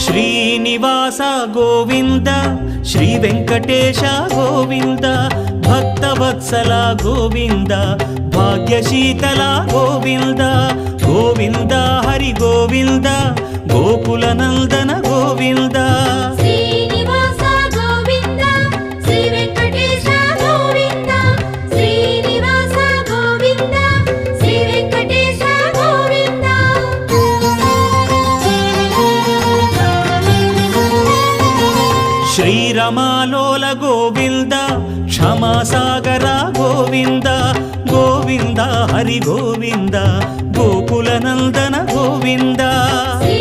Srinivasa Govinda Shri Venkatesha Govinda Bhaktavatsala Govinda భాగ్యశీతల Govinda Govinda Hari Govinda Gokula Nandana Govinda Srinivasa Govinda Shri Venkatesha Govinda Srinivasa Govinda Shri Venkatesha Govinda శ్రీరమాలోల Govinda క్షమాసాగర Govinda Govinda Hari Govinda Gokula Nandana Govinda Shri